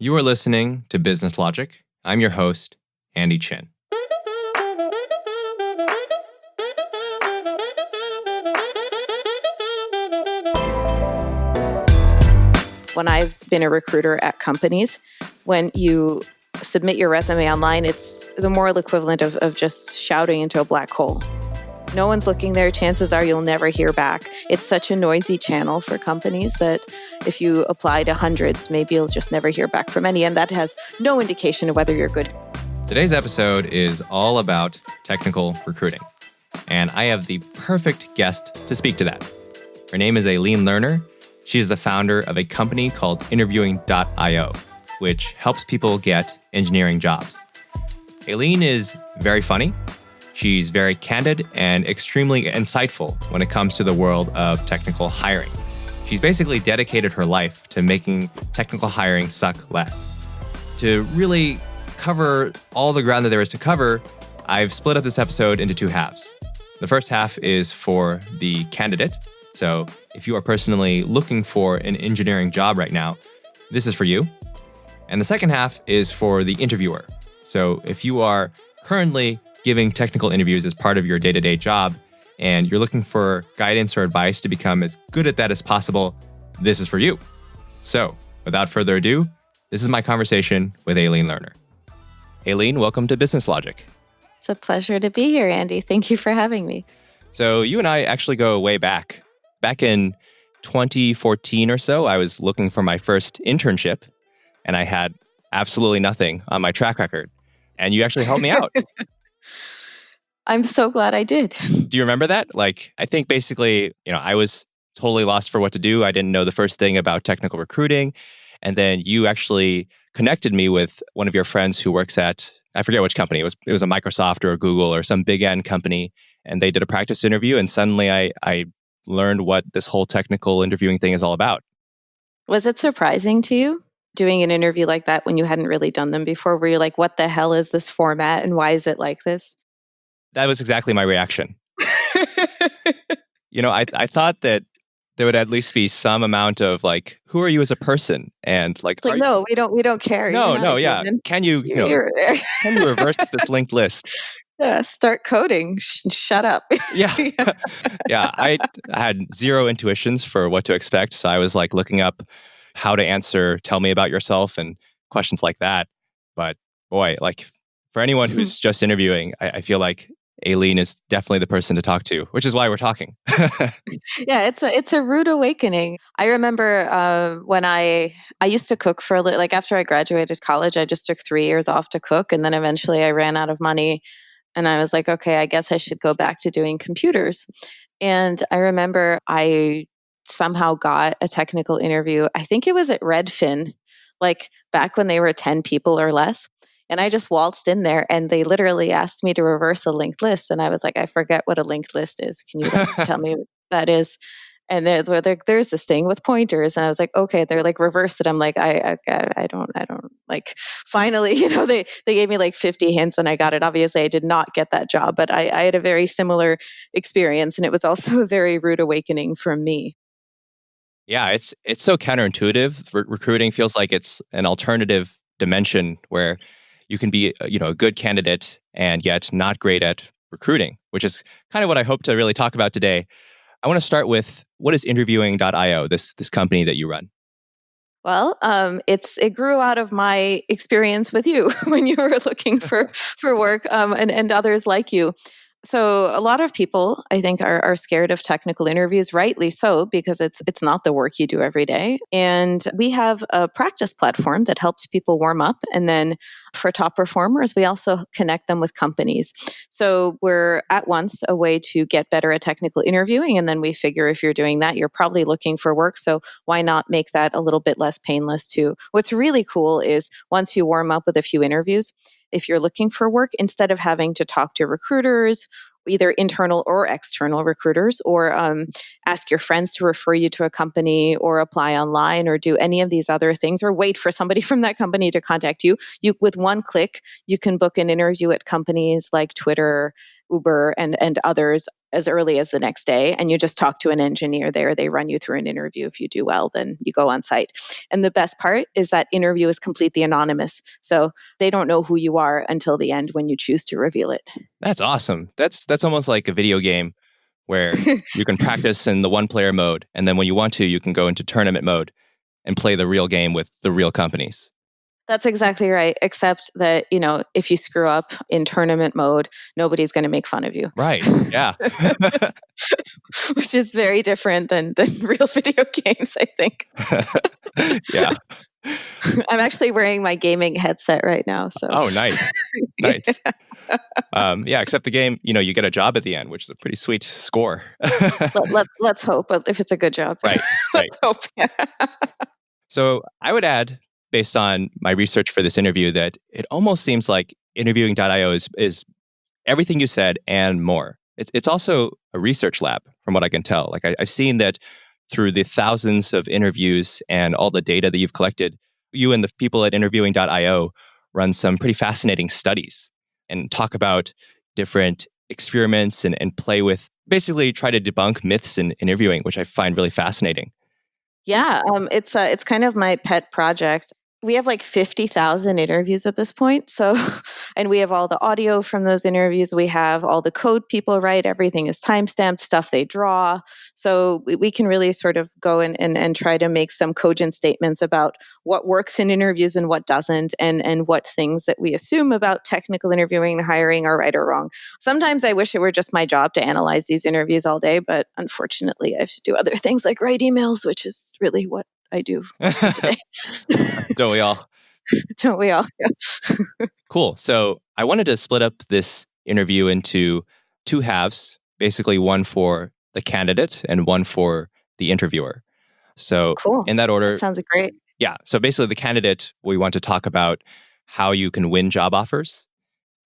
You are listening to Business Logic. I'm your host, Andy Chin. When I've been a recruiter at companies, when you submit your resume online, it's the moral equivalent of just shouting into a black hole. No one's looking there. Chances are you'll never hear back. It's such a noisy channel for companies that if you apply to hundreds, maybe you'll just never hear back from any. And that has no indication of whether you're good. Today's episode is all about technical recruiting. And I have the perfect guest to speak to that. Her name is Aline Lerner. She is the founder of a company called Interviewing.io, which helps people get engineering jobs. Aline is very funny. She's very candid and extremely insightful when it comes to the world of technical hiring. She's basically dedicated her life to making technical hiring suck less. To really cover all the ground that there is to cover, I've split up this episode into two halves. The first half is for the candidate. So if you are personally looking for an engineering job right now, this is for you. And the second half is for the interviewer. So if you are currently giving technical interviews as part of your day-to-day job and you're looking for guidance or advice to become as good at that as possible, this is for you. So without further ado, this is my conversation with Aline Lerner. Aline, welcome to Business Logic. It's a pleasure to be here, Andy. Thank you for having me. So you and I actually go way back. Back in 2014 or so, I was looking for my first internship and I had absolutely nothing on my track record. And you actually helped me out. I'm so glad I did. Do you remember that? I think basically, I was totally lost for what to do. I didn't know the first thing about technical recruiting. And then you actually connected me with one of your friends who works at, I forget which company. It was a Microsoft or a Google or some big end company. And they did a practice interview. And suddenly I learned what this whole technical interviewing thing is all about. Was it surprising to you doing an interview like that when you hadn't really done them before? Were you like, what the hell is this format and why is it like this? That was exactly my reaction. I thought that there would at least be some amount of who are you as a person? And no, we don't care. No, yeah. Human. Can you can you reverse this linked list? Yeah, start coding. Shut up. Yeah. Yeah. I had zero intuitions for what to expect. So I was looking up how to answer, tell me about yourself and questions like that. But boy, for anyone who's just interviewing, I feel like Aline is definitely the person to talk to, which is why we're talking. Yeah, it's a rude awakening. I remember when I used to cook for a little, after I graduated college, I just took 3 years off to cook. And then eventually I ran out of money. And I was like, okay, I guess I should go back to doing computers. And I remember I somehow got a technical interview. I think it was at Redfin, back when they were 10 people or less. And I just waltzed in there and they literally asked me to reverse a linked list. And I was like, I forget what a linked list is. Can you tell me what that is? And there's this thing with pointers. And I was like, okay, they're reverse it. I'm like, I don't finally, they gave me 50 hints and I got it. Obviously I did not get that job, but I had a very similar experience. And it was also a very rude awakening for me. Yeah, it's so counterintuitive. Recruiting feels like it's an alternative dimension where you can be, a good candidate and yet not great at recruiting, which is kind of what I hope to really talk about today. I want to start with, what is Interviewing.io, this company that you run? Well, it grew out of my experience with you when you were looking for work, and others like you. So a lot of people, I think, are scared of technical interviews, rightly so, because it's not the work you do every day. And we have a practice platform that helps people warm up. And then for top performers, we also connect them with companies. So we're at once a way to get better at technical interviewing. And then we figure if you're doing that, you're probably looking for work. So why not make that a little bit less painless too? What's really cool is once you warm up with a few interviews, if you're looking for work, instead of having to talk to recruiters, either internal or external recruiters, or ask your friends to refer you to a company or apply online or do any of these other things or wait for somebody from that company to contact you, with one click, you can book an interview at companies like Twitter, Uber and others as early as the next day, and you just talk to an engineer there. They run you through an interview. If you do well, then you go on site. And the best part is that interview is completely anonymous. So they don't know who you are until the end when you choose to reveal it. That's awesome. That's almost like a video game where you can practice in the one player mode, and then when you want to, you can go into tournament mode and play the real game with the real companies. That's exactly right. Except that, if you screw up in tournament mode, nobody's going to make fun of you. Right. Yeah. Which is very different than real video games, I think. Yeah. I'm actually wearing my gaming headset right now. So. Oh, nice. Nice. Yeah, except the game, you get a job at the end, which is a pretty sweet score. Let's hope, but if it's a good job. Right. Let's hope. So I would add, based on my research for this interview, that it almost seems like interviewing.io is everything you said and more. It's also a research lab, from what I can tell. Like I've seen that through the thousands of interviews and all the data that you've collected, you and the people at interviewing.io run some pretty fascinating studies and talk about different experiments and play with, basically try to debunk myths in interviewing, which I find really fascinating. Yeah, it's kind of my pet project. We have like 50,000 interviews at this point. So, and we have all the audio from those interviews. We have all the code people write. Everything is timestamped, stuff they draw. So we can really sort of go and try to make some cogent statements about what works in interviews and what doesn't, and what things that we assume about technical interviewing and hiring are right or wrong. Sometimes I wish it were just my job to analyze these interviews all day, but unfortunately I have to do other things like write emails, which is really what I do most of the day. Don't we all? Don't we all? Yeah. Cool. So I wanted to split up this interview into two halves, basically one for the candidate and one for the interviewer. So Cool. in that order. That sounds great. Yeah. So basically the candidate, we want to talk about how you can win job offers.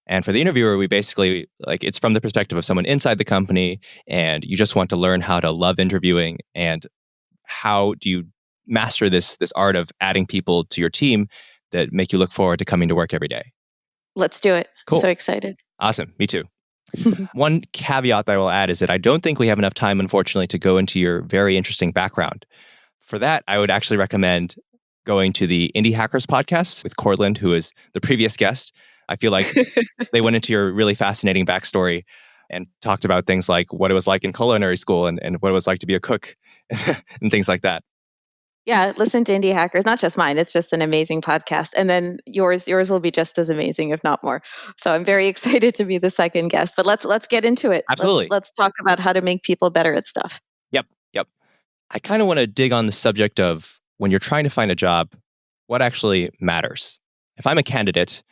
And for the interviewer, we basically, like, it's from the perspective of someone inside the company, and you just want to learn how to love interviewing and how do you master this art of adding people to your team that make you look forward to coming to work every day. Let's do it. Cool. So excited. Awesome. Me too. One caveat that I will add is that I don't think we have enough time, unfortunately, to go into your very interesting background. For that, I would actually recommend going to the Indie Hackers podcast with Cortland, who is the previous guest. I feel like they went into your really fascinating backstory and talked about things like what it was like in culinary school and what it was like to be a cook and things like that. Yeah, listen to Indie Hackers. Not just mine; it's just an amazing podcast. And then yours will be just as amazing, if not more. So I'm very excited to be the second guest. But let's get into it. Absolutely. Let's talk about how to make people better at stuff. Yep. I kind of want to dig on the subject of when you're trying to find a job, what actually matters. If I'm a candidate,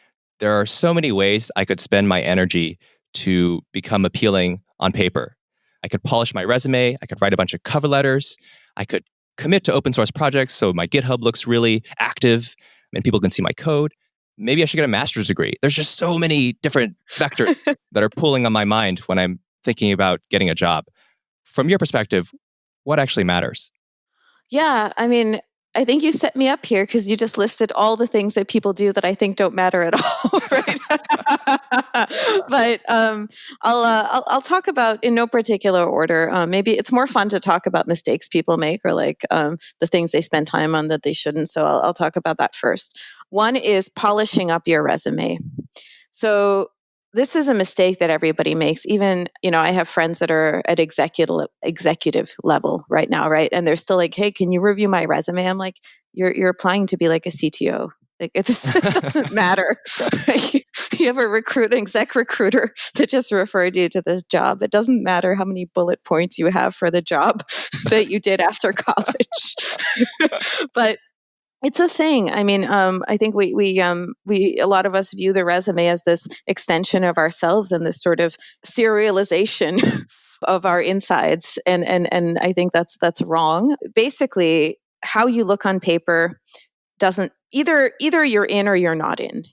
there are so many ways I could spend my energy to become appealing on paper. I could polish my resume. I could write a bunch of cover letters. I could commit to open source projects so my GitHub looks really active and people can see my code. Maybe I should get a master's degree. There's just so many different vectors that are pulling on my mind when I'm thinking about getting a job. From your perspective, what actually matters? Yeah, I mean, I think you set me up here because you just listed all the things that people do that I think don't matter at all, right? But I'll talk about in no particular order. Maybe it's more fun to talk about mistakes people make or like the things they spend time on that they shouldn't. So I'll talk about that first. One is polishing up your resume. So this is a mistake that everybody makes. Even, I have friends that are at executive level right now, right? And they're still like, "Hey, can you review my resume?" I'm like, "You're applying to be like a CTO. Like this doesn't matter. You have an exec recruiter that just referred you to this job. It doesn't matter how many bullet points you have for the job that you did after college." But it's a thing. I mean, I think we a lot of us view the resume as this extension of ourselves and this sort of serialization of our insides, and I think that's wrong. Basically, how you look on paper doesn't either you're in or you're not in.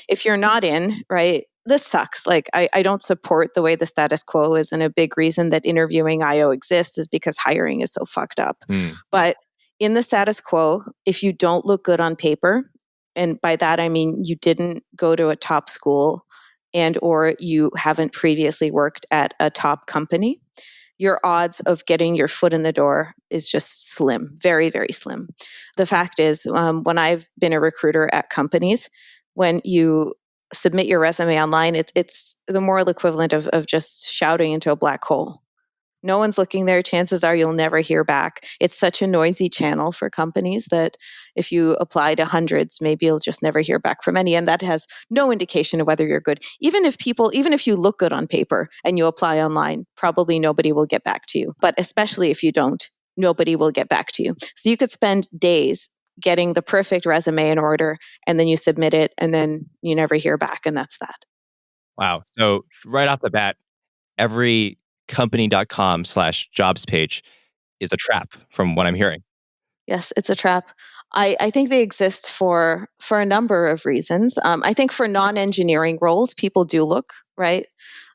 If you're not in, right? This sucks. Like, I don't support the way the status quo is, and a big reason that interviewing IO exists is because hiring is so fucked up. But in the status quo, if you don't look good on paper, and by that I mean you didn't go to a top school and or you haven't previously worked at a top company, your odds of getting your foot in the door is just slim, very, very slim. The fact is, when I've been a recruiter at companies, when you submit your resume online, it's the moral equivalent of just shouting into a black hole. No one's looking there. Chances are you'll never hear back. It's such a noisy channel for companies that if you apply to hundreds, maybe you'll just never hear back from any. And that has no indication of whether you're good. Even if you look good on paper and you apply online, probably nobody will get back to you. But especially if you don't, nobody will get back to you. So you could spend days getting the perfect resume in order, and then you submit it, and then you never hear back. And that's that. Wow. So right off the bat, every company.com/jobs page is a trap from what I'm hearing. Yes, it's a trap. I think they exist for a number of reasons. I think for non-engineering roles, people do look, right?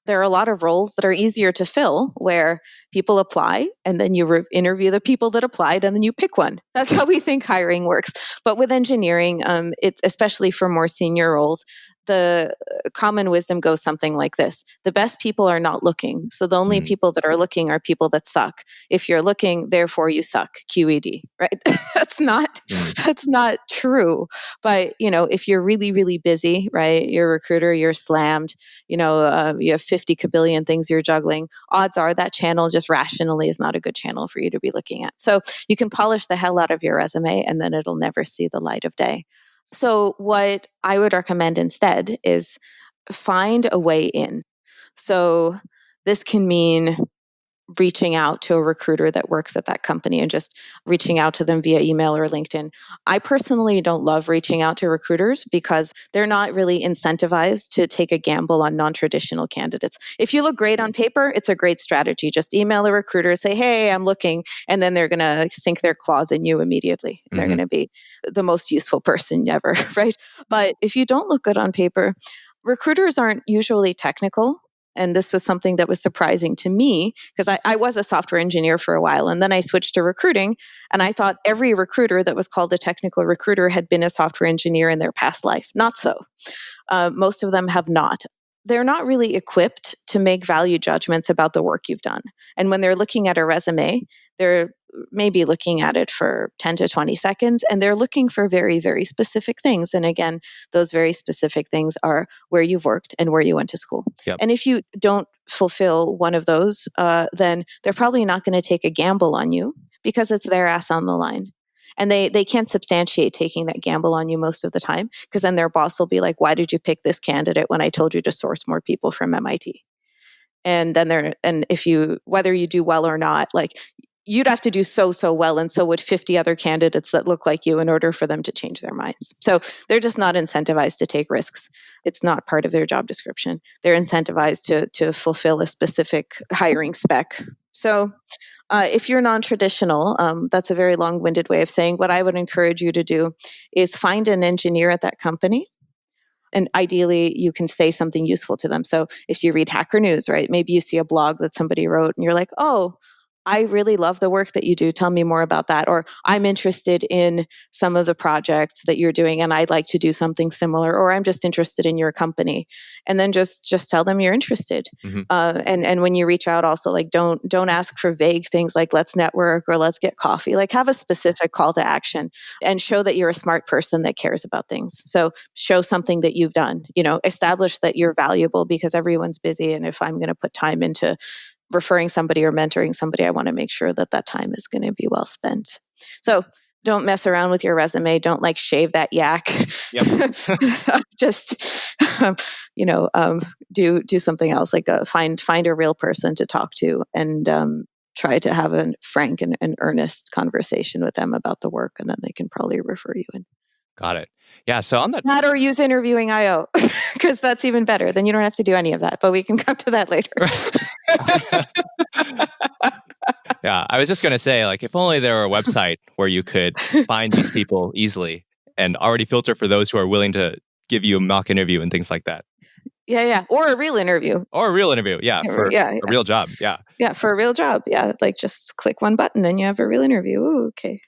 There are a lot of roles that are easier to fill where people apply and then you interview the people that applied and then you pick one. That's how we think hiring works. But with engineering, it's especially for more senior roles, the common wisdom goes something like this. The best people are not looking. So the only people that are looking are people that suck. If you're looking, therefore you suck. QED, right? That's not true. But, if you're really, really busy, right? You're a recruiter, you're slammed, you have 50 kabillion things you're juggling. Odds are that channel just rationally is not a good channel for you to be looking at. So you can polish the hell out of your resume and then it'll never see the light of day. So what I would recommend instead is find a way in. So this can mean reaching out to a recruiter that works at that company and just reaching out to them via email or LinkedIn. I personally don't love reaching out to recruiters because they're not really incentivized to take a gamble on non-traditional candidates. If you look great on paper, it's a great strategy. Just email a recruiter, say, hey, I'm looking, and then they're going to sink their claws in you immediately. They're going to be the most useful person ever, right? But if you don't look good on paper, recruiters aren't usually technical. And this was something that was surprising to me because I was a software engineer for a while and then I switched to recruiting and I thought every recruiter that was called a technical recruiter had been a software engineer in their past life. Not so. Most of them have not. They're not really equipped to make value judgments about the work you've done. And when they're looking at a resume, they're maybe looking at it for 10 to 20 seconds, and they're looking for very, very specific things. And again, those very specific things are where you've worked and where you went to school. Yep. And if you don't fulfill one of those, then they're probably not going to take a gamble on you because it's their ass on the line. And they can't substantiate taking that gamble on you most of the time because then their boss will be like, why did you pick this candidate when I told you to source more people from MIT? And then whether you do well or not, like you'd have to do so well, and so would 50 other candidates that look like you in order for them to change their minds. So they're just not incentivized to take risks. It's not part of their job description. They're incentivized to fulfill a specific hiring spec. So if you're non-traditional, that's a very long-winded way of saying what I would encourage you to do is find an engineer at that company. And ideally, you can say something useful to them. So if you read Hacker News, right, maybe you see a blog that somebody wrote and you're like, oh, I really love the work that you do. Tell me more about that. Or I'm interested in some of the projects that you're doing and I'd like to do something similar. Or I'm just interested in your company. And then just tell them you're interested. And when you reach out also, like don't ask for vague things like let's network or let's get coffee. Like have a specific call to action and show that you're a smart person that cares about things. So show something that you've done, establish that you're valuable because everyone's busy. And if I'm going to put time into referring somebody or mentoring somebody, I want to make sure that time is going to be well spent. So don't mess around with your resume. Don't shave that yak. Yep. Just, do something else. Like find a real person to talk to and try to have a frank and earnest conversation with them about the work, and then they can probably refer you in. Got it. Yeah. So on that, or use Interviewing.io because that's even better. Then you don't have to do any of that. But we can come to that later. Yeah, I was just going to say, if only there were a website where you could find these people easily and already filter for those who are willing to give you a mock interview and things like that. Yeah. Or a real interview. Or a real interview. Yeah. For a real job. Yeah. Yeah. For a real job. Yeah. Just click one button and you have a real interview. Ooh, okay.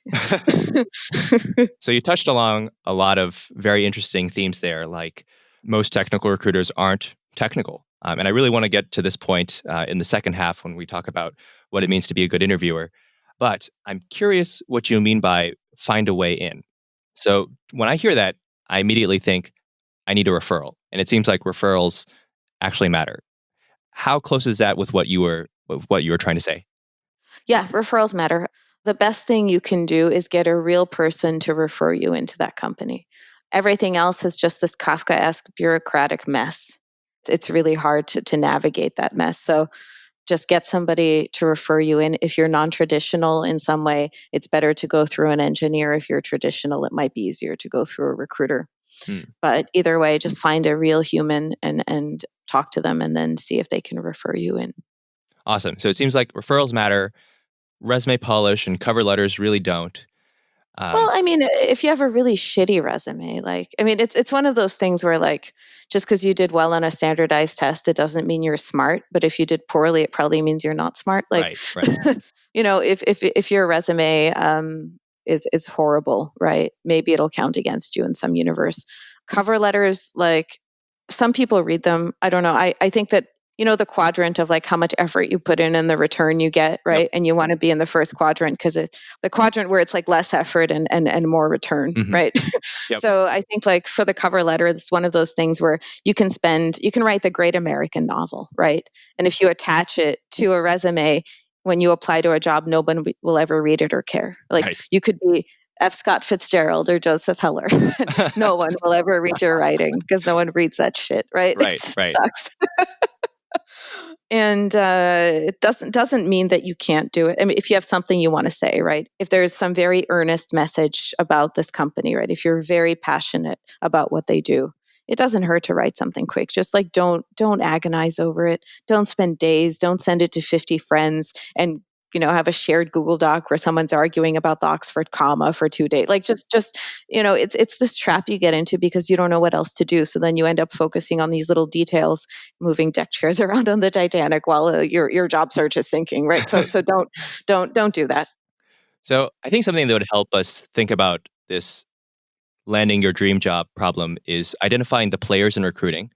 So you touched along a lot of very interesting themes there. Like most technical recruiters aren't technical. And I really want to get to this point in the second half when we talk about what it means to be a good interviewer. But I'm curious what you mean by find a way in. So when I hear that, I immediately think I need a referral. And it seems like referrals actually matter. How close is that with what you were trying to say? Yeah, referrals matter. The best thing you can do is get a real person to refer you into that company. Everything else is just this Kafkaesque bureaucratic mess. It's really hard to navigate that mess. So just get somebody to refer you in. If you're non-traditional in some way, it's better to go through an engineer. If you're traditional, it might be easier to go through a recruiter. Hmm. But either way, just find a real human and talk to them and then see if they can refer you in. Awesome. So it seems like referrals matter, resume polish and cover letters really don't. Well, Um, I mean, if you have a really shitty resume, it's one of those things where just because you did well on a standardized test, it doesn't mean you're smart. But if you did poorly, it probably means you're not smart. right, right. If your resume is horrible, right? Maybe it'll count against you in some universe. Cover letters, like some people read them. I don't know. I think that the quadrant of like how much effort you put in and the return you get, Yep. right? And you want to be in the first quadrant because it's the quadrant where it's like less effort and more return, Mhm. right? Yep. So I think like for the cover letter, it's one of those things where you can write the great American novel, right? And if you attach it to a resume, when you apply to a job, no one will ever read it or care. Like Right. you could be F. Scott Fitzgerald or Joseph Heller. No one will ever read your writing because no one reads that shit, right? Right, It right. sucks. And it doesn't mean that you can't do it. I mean, if you have something you want to say, right? If there's some very earnest message about this company, right? If you're very passionate about what they do, it doesn't hurt to write something quick. Just like don't agonize over it. Don't spend days. Don't send it to 50 friends and have a shared Google Doc where someone's arguing about the Oxford comma for 2 days. Like just it's this trap you get into because you don't know what else to do. So then you end up focusing on these little details, moving deck chairs around on the Titanic while your job search is sinking, right? So don't do that. So I think something that would help us think about this landing your dream job problem is identifying the players in recruiting.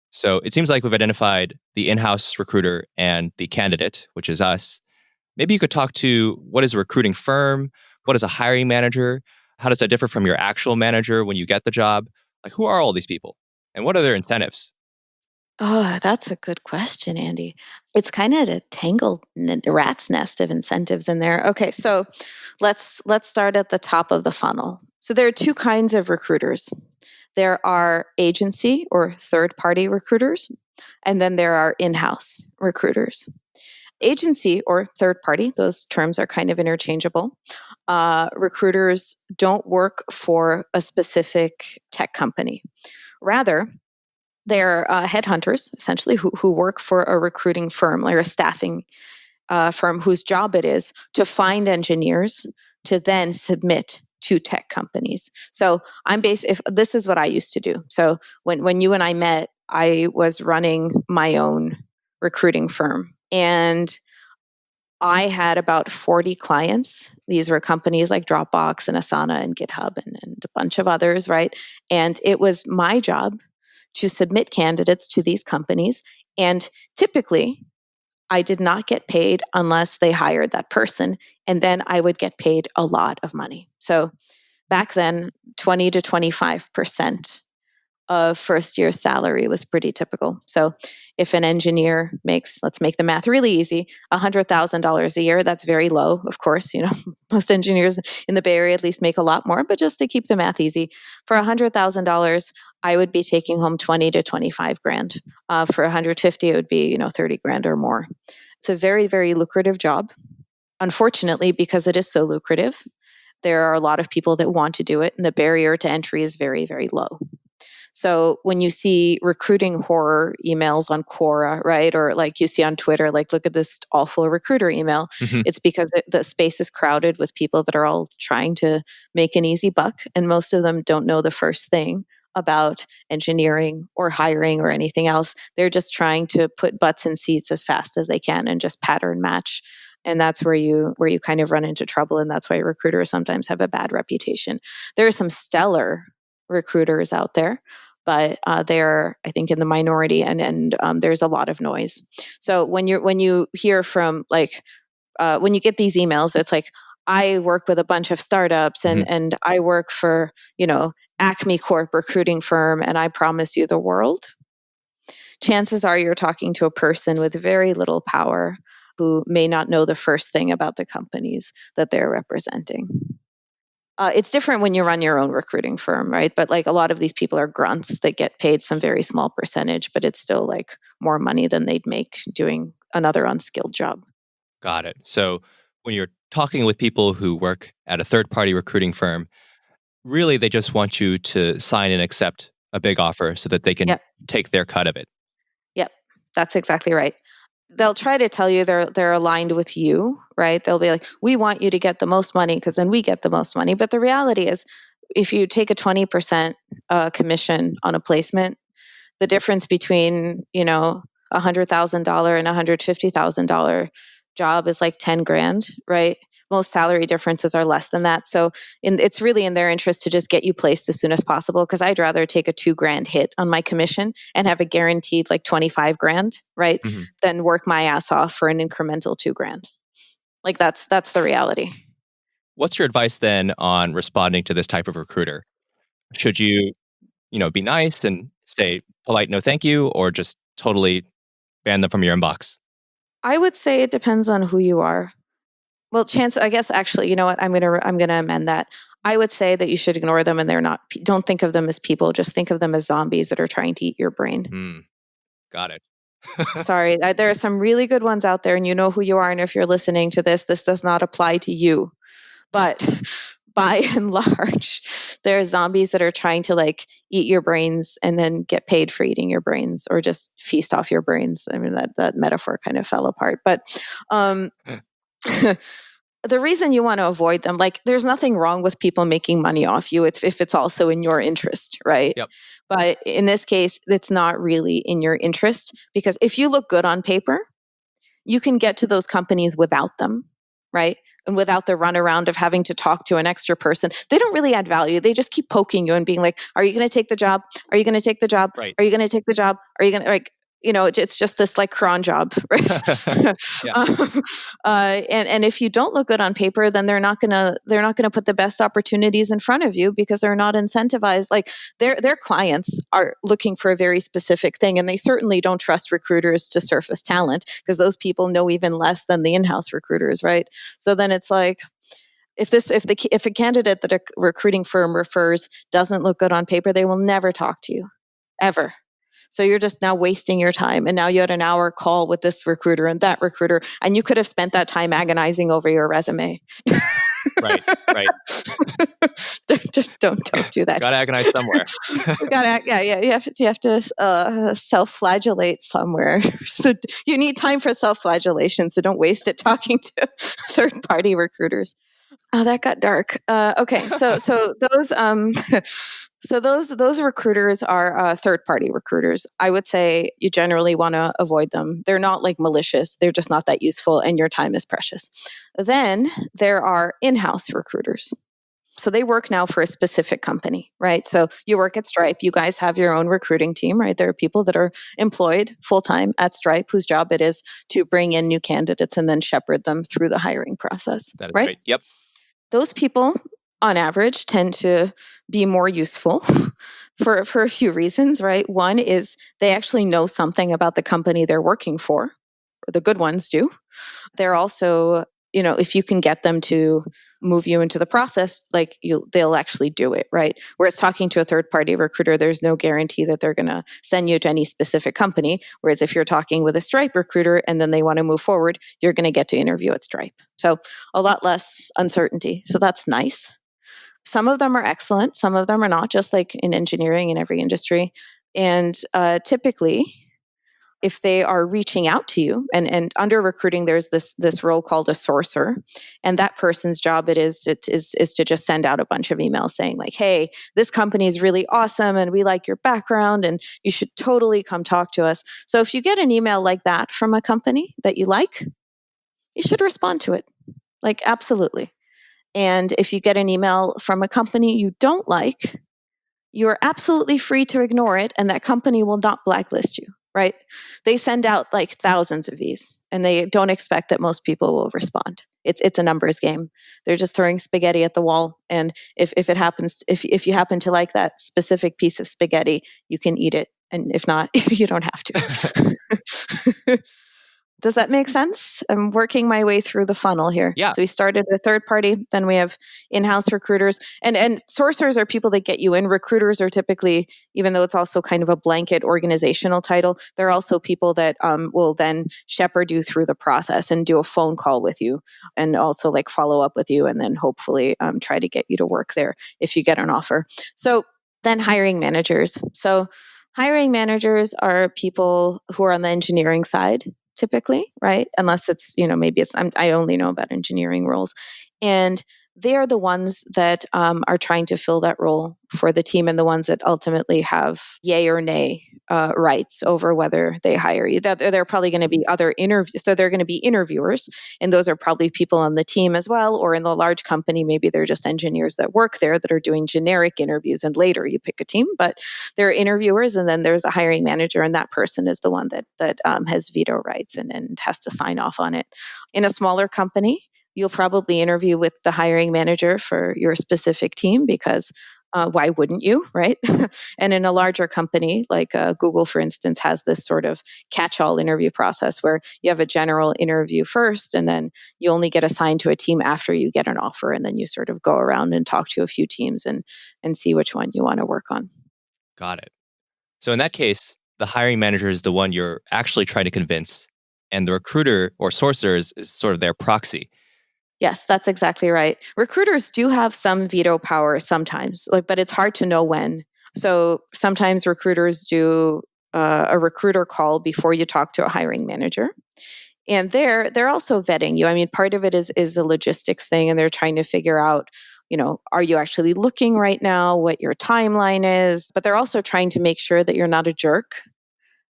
So it seems like we've identified the in-house recruiter and the candidate, which is us. Maybe you could talk to what is a recruiting firm? What is a hiring manager? How does that differ from your actual manager when you get the job? Like, who are all these people? And what are their incentives? Oh, that's a good question, Andy. It's kind of a tangled rat's nest of incentives in there. Okay, so let's start at the top of the funnel. So there are two kinds of recruiters. There are agency or third-party recruiters, and then there are in-house recruiters. Agency or third party, those terms are kind of interchangeable. Recruiters don't work for a specific tech company. Rather, they're headhunters, essentially, who work for a recruiting firm or a staffing firm whose job it is to find engineers to then submit to tech companies. So if this is what I used to do. So when you and I met, I was running my own recruiting firm, and I had about 40 clients. These were companies like Dropbox and Asana and GitHub and a bunch of others, right? And it was my job to submit candidates to these companies. And typically, I did not get paid unless they hired that person. And then I would get paid a lot of money. So back then, 20 to 25% of first year salary was pretty typical. So if an engineer makes, let's make the math really easy, $100,000 a year, that's very low. Of course, most engineers in the Bay Area at least make a lot more, but just to keep the math easy, for $100,000, I would be taking home 20 to 25 grand. For 150, it would be, 30 grand or more. It's a very, very lucrative job. Unfortunately, because it is so lucrative, there are a lot of people that want to do it, and the barrier to entry is very, very low. So when you see recruiting horror emails on Quora, right? Or like you see on Twitter, like, look at this awful recruiter email. Mhm. It's because the space is crowded with people that are all trying to make an easy buck. And most of them don't know the first thing about engineering or hiring or anything else. They're just trying to put butts in seats as fast as they can and just pattern match. And that's where you kind of run into trouble. And that's why recruiters sometimes have a bad reputation. There are some stellar recruiters out there, but they're, I think, in the minority, and there's a lot of noise. So when you hear from when you get these emails, it's like, I work with a bunch of startups, and I work for Acme Corp recruiting firm, and I promise you the world. Chances are you're talking to a person with very little power who may not know the first thing about the companies that they're representing. It's different when you run your own recruiting firm, right? But like, a lot of these people are grunts that get paid some very small percentage, but it's still like more money than they'd make doing another unskilled job. Got it. So when you're talking with people who work at a third-party recruiting firm, really they just want you to sign and accept a big offer so that they can Yep. take their cut of it. Yep. That's exactly right. They'll try to tell you they're aligned with you, right? They'll be like, we want you to get the most money because then we get the most money. But the reality is, if you take a 20% commission on a placement, the difference between $100,000 and $150,000 job is like 10 grand, right? Most salary differences are less than that. So it's really in their interest to just get you placed as soon as possible, because I'd rather take a 2 grand hit on my commission and have a guaranteed like 25 grand, right? Mhm. Than work my ass off for an incremental 2 grand. Like, that's the reality. What's your advice then on responding to this type of recruiter? Should you, be nice and say polite no thank you, or just totally ban them from your inbox? I would say it depends on who you are. Well, I guess actually, you know what? I'm gonna amend that. I would say that you should ignore them, and they're not. Don't think of them as people. Just think of them as zombies that are trying to eat your brain. Hmm. Got it. Sorry, there are some really good ones out there, and you know who you are. And if you're listening to this does not apply to you. But by and large, there are zombies that are trying to like eat your brains and then get paid for eating your brains, or just feast off your brains. I mean, that metaphor kind of fell apart, but. The reason you want to avoid them, like, there's nothing wrong with people making money off you if it's also in your interest, right? Yep. But in this case, it's not really in your interest, because if you look good on paper, you can get to those companies without them, right? And without the runaround of having to talk to an extra person. They don't really add value. They just keep poking you and being like, are you going to take the job? Are you going to take the job? Right. Are you going to take the job? Are you going to, like, it's just this like cron job, right? Yeah. And if you don't look good on paper, then they're not gonna put the best opportunities in front of you, because they're not incentivized. Like, their clients are looking for a very specific thing, and they certainly don't trust recruiters to surface talent, because those people know even less than the in-house recruiters, right? So then it's like, if a candidate that a recruiting firm refers doesn't look good on paper, they will never talk to you, ever. So you're just now wasting your time. And now you had an hour call with this recruiter and that recruiter, and you could have spent that time agonizing over your resume. Right. don't do that. Gotta agonize somewhere. Yeah. You have to self-flagellate somewhere. So you need time for self-flagellation. So don't waste it talking to third-party recruiters. Oh, that got dark. Okay, so those those recruiters are third-party recruiters. I would say you generally want to avoid them. They're not like malicious. They're just not that useful, and your time is precious. Then there are in-house recruiters. So they work now for a specific company, right? So you work at Stripe. You guys have your own recruiting team, right? There are people that are employed full-time at Stripe whose job it is to bring in new candidates and then shepherd them through the hiring process, That is right? right. Yep. Those people, on average, tend to be more useful for a few reasons, right? One is they actually know something about the company they're working for, or the good ones do. They're also, if you can get them to move you into the process, like, they'll actually do it, right? Whereas talking to a third-party recruiter, there's no guarantee that they're going to send you to any specific company. Whereas if you're talking with a Stripe recruiter and then they want to move forward, you're going to get to interview at Stripe. So a lot less uncertainty. So that's nice. Some of them are excellent. Some of them are not, just like in engineering in every industry. And typically, if they are reaching out to you, and under recruiting, there's this role called a sourcer, and that person's job is to just send out a bunch of emails saying like, hey, this company is really awesome and we like your background and you should totally come talk to us. So if you get an email like that from a company that you like, you should respond to it. Like, absolutely. And if you get an email from a company you don't like, you're absolutely free to ignore it, and that company will not blacklist you, right? They send out like thousands of these, and they don't expect that most people will respond. It's a numbers game. They're just throwing spaghetti at the wall, and if it happens, if you happen to like that specific piece of spaghetti, you can eat it, and if not, you don't have to. Does that make sense? I'm working my way through the funnel here. Yeah. So we started with third party, then we have in-house recruiters, and sourcers are people that get you in. Recruiters are typically, even though it's also kind of a blanket organizational title, they're also people that will then shepherd you through the process and do a phone call with you, and also like follow up with you, and then hopefully try to get you to work there if you get an offer. So then hiring managers. So hiring managers are people who are on the engineering side, typically, right? Unless it's, maybe it's, I only know about engineering roles. And they are the ones that are trying to fill that role for the team, and the ones that ultimately have yay or nay rights over whether they hire you. That there are probably going to be other interviews. So they're going to be interviewers, and those are probably people on the team as well. Or in the large company, maybe they're just engineers that work there that are doing generic interviews, and later you pick a team. But there are interviewers, and then there's a hiring manager, and that person is the one that has veto rights and has to sign off on it. In a smaller company, you'll probably interview with the hiring manager for your specific team, because why wouldn't you, right? And in a larger company, like Google, for instance, has this sort of catch-all interview process where you have a general interview first, and then you only get assigned to a team after you get an offer, and then you sort of go around and talk to a few teams and see which one you want to work on. Got it. So in that case, the hiring manager is the one you're actually trying to convince, and the recruiter or sourcer is sort of their proxy. Yes, that's exactly right. Recruiters do have some veto power sometimes, but it's hard to know when. So sometimes recruiters do a recruiter call before you talk to a hiring manager. And they're also vetting you. I mean, part of it is a logistics thing, and they're trying to figure out, are you actually looking right now, what your timeline is. But they're also trying to make sure that you're not a jerk,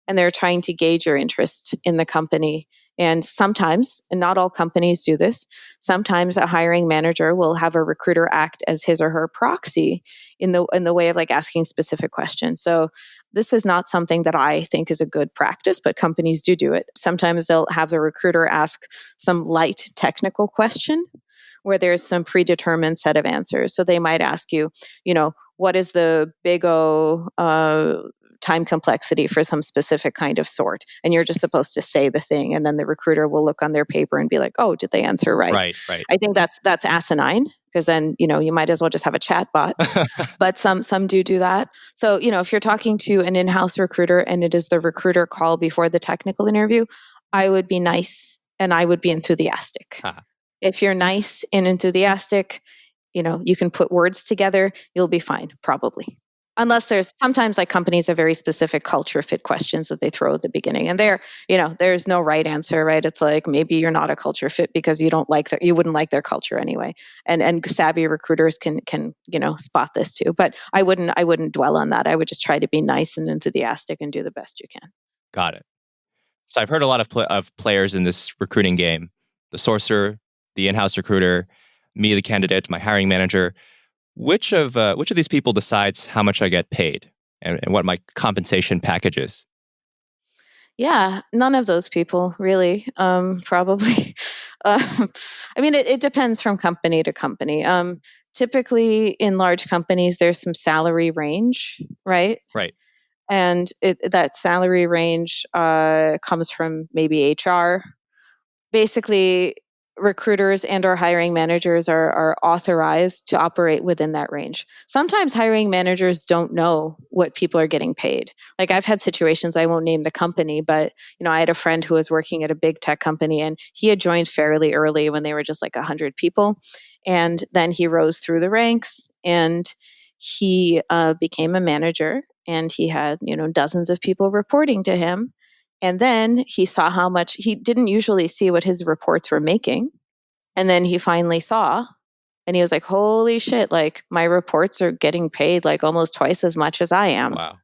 and they're trying to gauge your interest in the company. And sometimes, and not all companies do this, sometimes a hiring manager will have a recruiter act as his or her proxy in the way of like asking specific questions. So this is not something that I think is a good practice, but companies do it. Sometimes they'll have the recruiter ask some light technical question where there's some predetermined set of answers. So they might ask you, what is the big O time complexity for some specific kind of sort? And you're just supposed to say the thing, and then the recruiter will look on their paper and be like, oh, did they answer right? Right. I think that's asinine, because then you might as well just have a chat bot. But some do that. So if you're talking to an in-house recruiter and it is the recruiter call before the technical interview, I would be nice and I would be enthusiastic. If you're nice and enthusiastic, you can put words together, you'll be fine, probably. Unless there's sometimes like companies have very specific culture fit questions that they throw at the beginning, and there's no right answer, right? It's like, maybe you're not a culture fit because you wouldn't like their culture anyway. And savvy recruiters can spot this too. But I wouldn't dwell on that. I would just try to be nice and enthusiastic and do the best you can. Got it. So I've heard a lot of players in this recruiting game: the sourcer, the in-house recruiter, me, the candidate, my hiring manager. Which of these people decides how much I get paid and what my compensation package is? Yeah, none of those people really. Probably. I mean, it depends from company to company. Typically, in large companies, there's some salary range, right? Right. And that salary range comes from maybe HR. Basically, recruiters and or hiring managers are authorized to operate within that range. Sometimes hiring managers don't know what people are getting paid. Like, I've had situations, I won't name the company, but I had a friend who was working at a big tech company, and he had joined fairly early when they were just like 100 people. And then he rose through the ranks, and he became a manager, and he had dozens of people reporting to him. And then he saw how much he didn't usually see what his reports were making. And then he finally saw, and he was like, holy shit, like my reports are getting paid like almost twice as much as I am. Wow.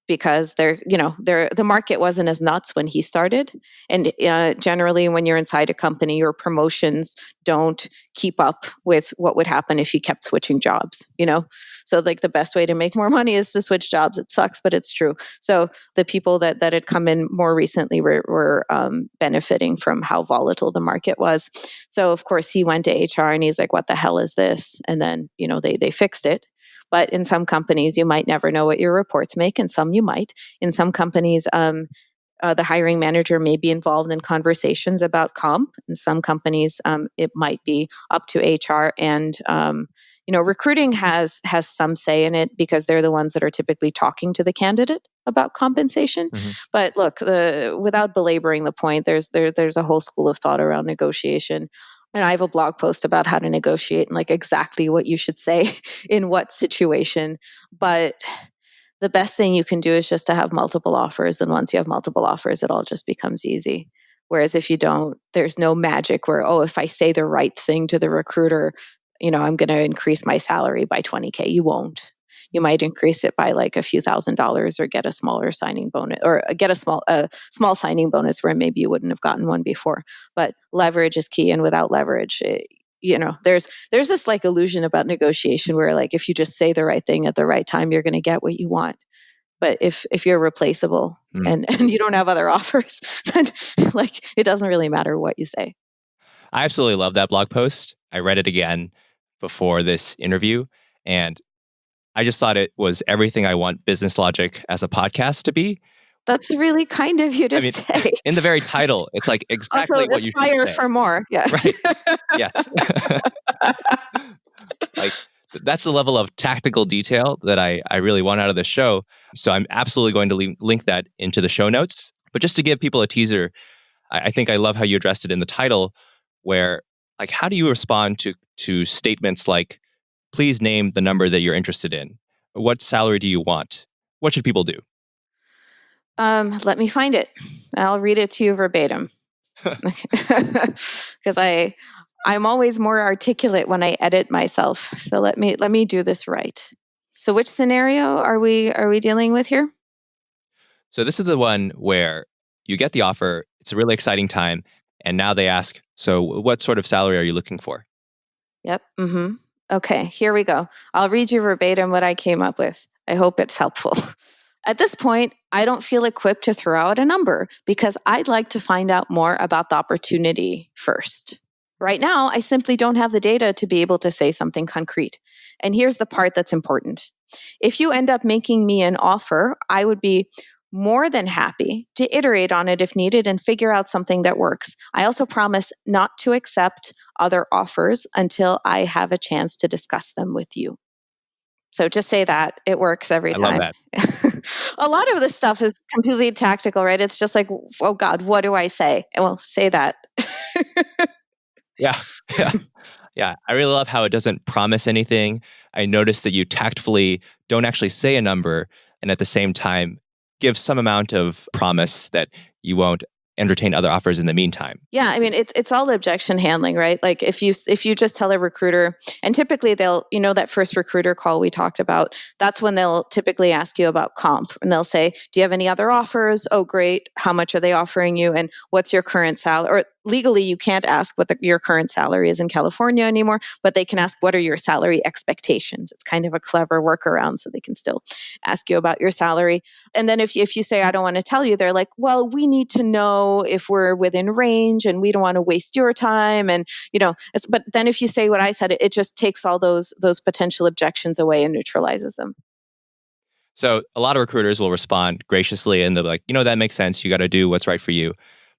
because the market wasn't as nuts when he started. And generally, when you're inside a company, your promotions don't keep up with what would happen if you kept switching jobs, So like the best way to make more money is to switch jobs. It sucks, but it's true. So the people that had come in more recently were benefiting from how volatile the market was. So of course he went to HR and he's like, what the hell is this? And then, they fixed it. But in some companies, you might never know what your reports make. In some, you might. In some companies, the hiring manager may be involved in conversations about comp. In some companies, it might be up to HR. And recruiting has some say in it because they're the ones that are typically talking to the candidate about compensation. Mm-hmm. But look, without belaboring the point, there's a whole school of thought around negotiation. And I have a blog post about how to negotiate and like exactly what you should say in what situation. But the best thing you can do is just to have multiple offers. And once you have multiple offers, it all just becomes easy. Whereas if you don't, there's no magic where, if I say the right thing to the recruiter, I'm going to increase my salary by $20K. You won't. You might increase it by like a few $1,000s or get a smaller signing bonus or get a small signing bonus where maybe you wouldn't have gotten one before. But leverage is key. And without leverage, there's this like illusion about negotiation where like if you just say the right thing at the right time, you're going to get what you want. But if you're replaceable and you don't have other offers, then like it doesn't really matter what you say. I absolutely love that blog post. I read it again before this interview, and I just thought it was everything I want Business Logic as a podcast to be. That's really kind of you to say. In the very title, it's like exactly also, what you should say. Aspire for more. Yeah. Right. Yes. Like that's the level of tactical detail that I really want out of the show. So I'm absolutely going to link that into the show notes. But just to give people a teaser, I think I love how you addressed it in the title, where like how do you respond to statements like, please name the number that you're interested in. What salary do you want? What should people do? Let me find it. I'll read it to you verbatim. Because I'm always more articulate when I edit myself. So let me do this right. So which scenario are we dealing with here? So this is the one where you get the offer. It's a really exciting time. And now they ask, so what sort of salary are you looking for? Yep. Mm-hmm. Okay, here we go. I'll read you verbatim what I came up with. I hope it's helpful. At this point, I don't feel equipped to throw out a number because I'd like to find out more about the opportunity first. Right now, I simply don't have the data to be able to say something concrete. And here's the part that's important. If you end up making me an offer, I would be more than happy to iterate on it if needed and figure out something that works. I also promise not to accept other offers until I have a chance to discuss them with you. So just say that. It works every time. I love that. A lot of this stuff is completely tactical, right? It's just like, oh God, what do I say? And well, say that. Yeah. Yeah. I really love how it doesn't promise anything. I noticed that you tactfully don't actually say a number and at the same time give some amount of promise that you won't entertain other offers in the meantime. Yeah, I mean it's all objection handling, right? Like if you just tell a recruiter, and typically they'll, that first recruiter call we talked about, that's when they'll typically ask you about comp, and they'll say, "Do you have any other offers?" "Oh, great. How much are they offering you? And what's your current salary?" Or legally, you can't ask what your current salary is in California anymore, but they can ask, "What are your salary expectations?" It's kind of a clever workaround, so they can still ask you about your salary. And then if you say, "I don't want to tell you," they're like, "Well, we need to know if we're within range and we don't want to waste your time." And, but then if you say what I said, it just takes all those potential objections away and neutralizes them. So a lot of recruiters will respond graciously and they'll be like, that makes sense. You got to do what's right for you.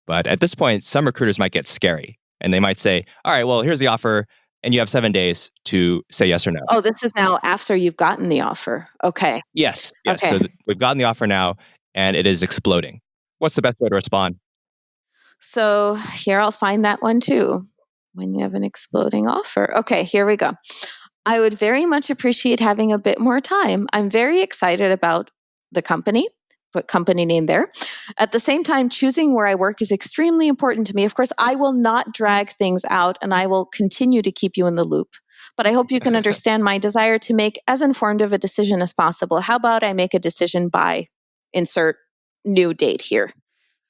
But at this point, some recruiters might get scary and they might say, all right, well, here's the offer and you have 7 days to say yes or no. Oh, this is now after you've gotten the offer. Okay. Yes. Okay. So we've gotten the offer now and it is exploding. What's the best way to respond? So here I'll find that one too. When you have an exploding offer. Okay, here we go. I would very much appreciate having a bit more time. I'm very excited about the company. Put company name there. At the same time, choosing where I work is extremely important to me. Of course, I will not drag things out and I will continue to keep you in the loop. But I hope you can understand my desire to make as informed of a decision as possible. How about I make a decision by insert new date here.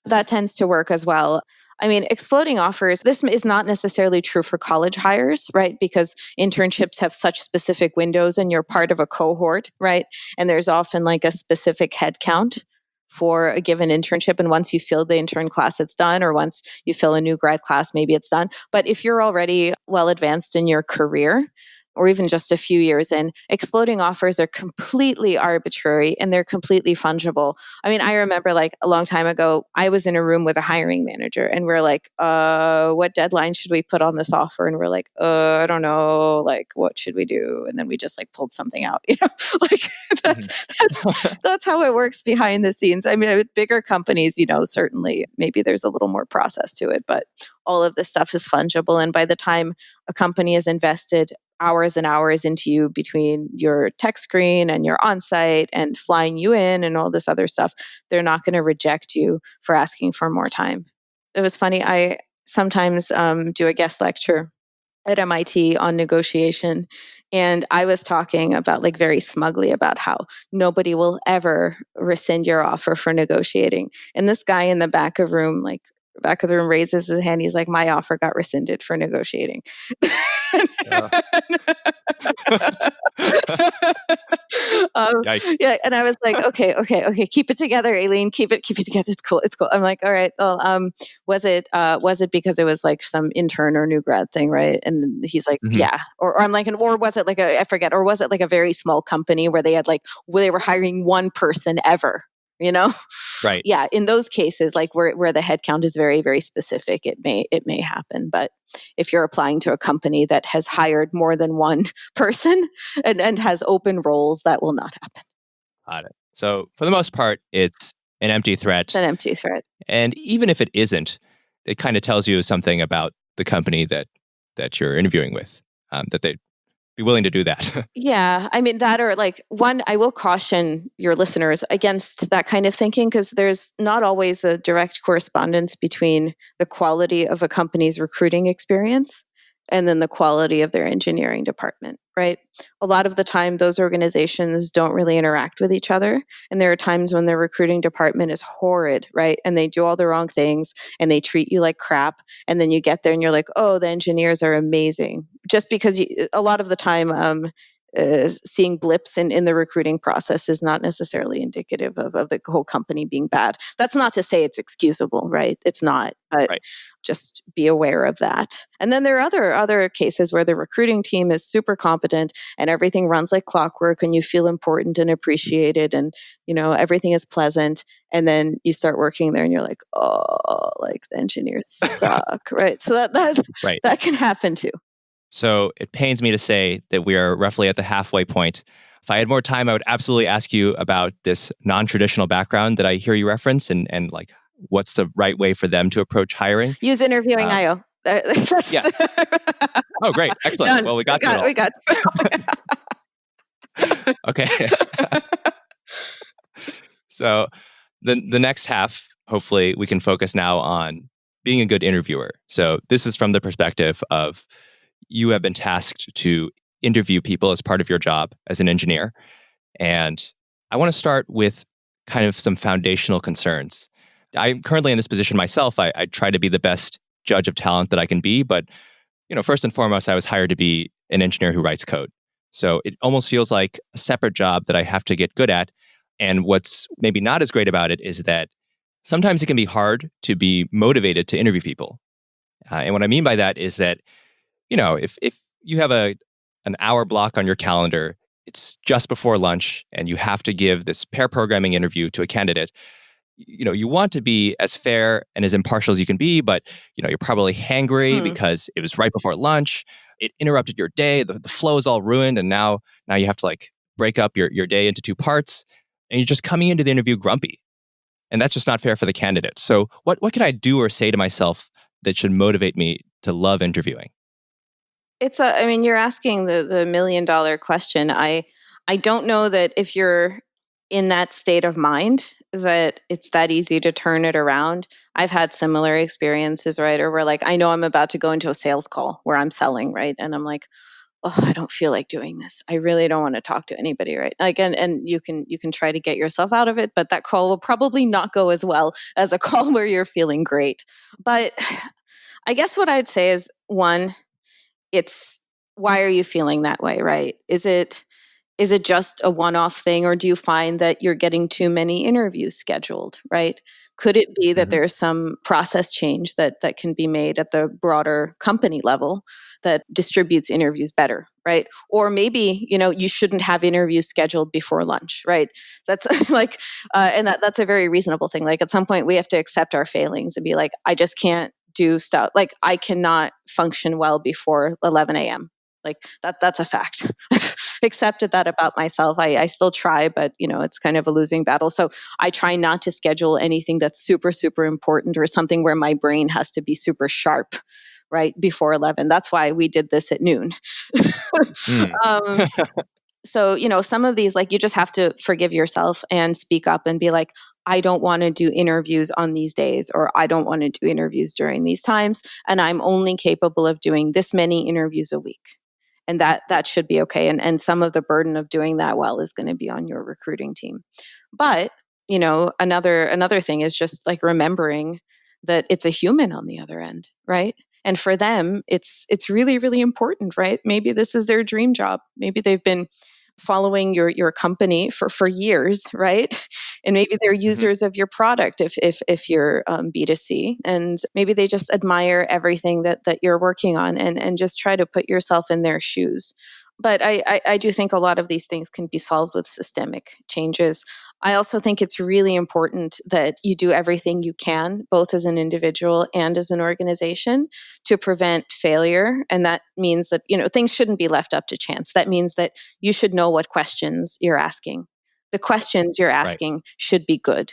That tends to work as well. I mean, exploding offers, this is not necessarily true for college hires, right? Because internships have such specific windows and you're part of a cohort, right? And there's often like a specific head count for a given internship. And once you fill the intern class, it's done. Or once you fill a new grad class, maybe it's done. But if you're already well advanced in your career, or even just a few years in, exploding offers are completely arbitrary and they're completely fungible. I mean, I remember like a long time ago, I was in a room with a hiring manager and we're like, what deadline should we put on this offer? And we're like, I don't know, like, what should we do? And then we just like pulled something out, like that's how it works behind the scenes. I mean, with bigger companies, certainly maybe there's a little more process to it, but all of this stuff is fungible. And by the time a company is invested hours and hours into you between your tech screen and your on-site and flying you in and all this other stuff, they're not going to reject you for asking for more time. It was funny. I sometimes do a guest lecture at MIT on negotiation. And I was talking about like very smugly about how nobody will ever rescind your offer for negotiating. And this guy in the back of the room raises his hand. He's like, my offer got rescinded for negotiating. Yeah, and I was like, okay, keep it together, Aline, keep it together. It's cool. I'm like, all right. Well, was it because it was like some intern or new grad thing, right? And he's like, yeah. Or I'm like, or was it like I forget, or was it like a very small company where they were hiring one person ever? Right. Yeah, in those cases, like where the headcount is very, very specific, it may happen. But if you're applying to a company that has hired more than one person and has open roles, that will not happen. Got it. So for the most part, it's an empty threat. It's an empty threat. And even if it isn't, it kind of tells you something about the company that you're interviewing with, that they'd be willing to do that. Yeah. I mean, that or like I will caution your listeners against that kind of thinking because there's not always a direct correspondence between the quality of a company's recruiting experience and then the quality of their engineering department, right? A lot of the time, those organizations don't really interact with each other. And there are times when their recruiting department is horrid, right? And they do all the wrong things and they treat you like crap. And then you get there and you're like, oh, the engineers are amazing. Just because a lot of the time, seeing blips in the recruiting process is not necessarily indicative of the whole company being bad. That's not to say it's excusable, right? It's not, but right. Just be aware of that. And then there are other cases where the recruiting team is super competent and everything runs like clockwork and you feel important and appreciated and, everything is pleasant. And then you start working there and you're like, oh, like the engineers suck, right? So that can happen too. So it pains me to say that we are roughly at the halfway point. If I had more time, I would absolutely ask you about this non-traditional background that I hear you reference and like what's the right way for them to approach hiring. Use interviewing IO. Yeah. Oh, great. Excellent. Done. Well, we got it all. We got Okay. So the next half, hopefully, we can focus now on being a good interviewer. So this is from the perspective of you have been tasked to interview people as part of your job as an engineer. And I want to start with kind of some foundational concerns. I'm currently in this position myself. I try to be the best judge of talent that I can be. But, first and foremost, I was hired to be an engineer who writes code. So it almost feels like a separate job that I have to get good at. And what's maybe not as great about it is that sometimes it can be hard to be motivated to interview people. And what I mean by that is that, if you have an hour block on your calendar, it's just before lunch, and you have to give this pair programming interview to a candidate, you want to be as fair and as impartial as you can be, but, you're probably hangry because it was right before lunch. It interrupted your day. The flow is all ruined. And now you have to break up your day into two parts, and you're just coming into the interview grumpy. And that's just not fair for the candidate. So what can I do or say to myself that should motivate me to love interviewing? You're asking the $1 million question. I don't know that if you're in that state of mind that it's that easy to turn it around. I've had similar experiences, right? Or where I know I'm about to go into a sales call where I'm selling, right? And I'm like, oh, I don't feel like doing this. I really don't want to talk to anybody right now. And you can try to get yourself out of it, but that call will probably not go as well as a call where you're feeling great. But I guess what I'd say is, one, it's, why are you feeling that way, right? Is it just a one-off thing, or do you find that you're getting too many interviews scheduled, right? Could it be that Hmm. there's some process change that can be made at the broader company level that distributes interviews better, right? Or maybe, you shouldn't have interviews scheduled before lunch, right? That's like, and that's a very reasonable thing. Like, at some point we have to accept our failings and be like, I just can't do stuff. Like, I cannot function well before 11 a.m. Like, that's a fact. Accepted that about myself. I still try, but it's kind of a losing battle. So I try not to schedule anything that's super, super important, or something where my brain has to be super sharp, right, before 11. That's why we did this at noon. Mm. um, so, some of these, like, you just have to forgive yourself and speak up and be like, I don't want to do interviews on these days, or I don't want to do interviews during these times. And I'm only capable of doing this many interviews a week. And that should be okay. And some of the burden of doing that well is going to be on your recruiting team. But, another thing is just like remembering that it's a human on the other end, right? And for them, it's really, really important, right? Maybe this is their dream job. Maybe they've been following your company for years, right? And maybe they're Hmm. users of your product if you're B2C, and maybe they just admire everything that you're working on, and just try to put yourself in their shoes. But I do think a lot of these things can be solved with systemic changes. I also think it's really important that you do everything you can, both as an individual and as an organization, to prevent failure. And that means that, things shouldn't be left up to chance. That means that you should know what questions you're asking. The questions you're Right. asking should be good.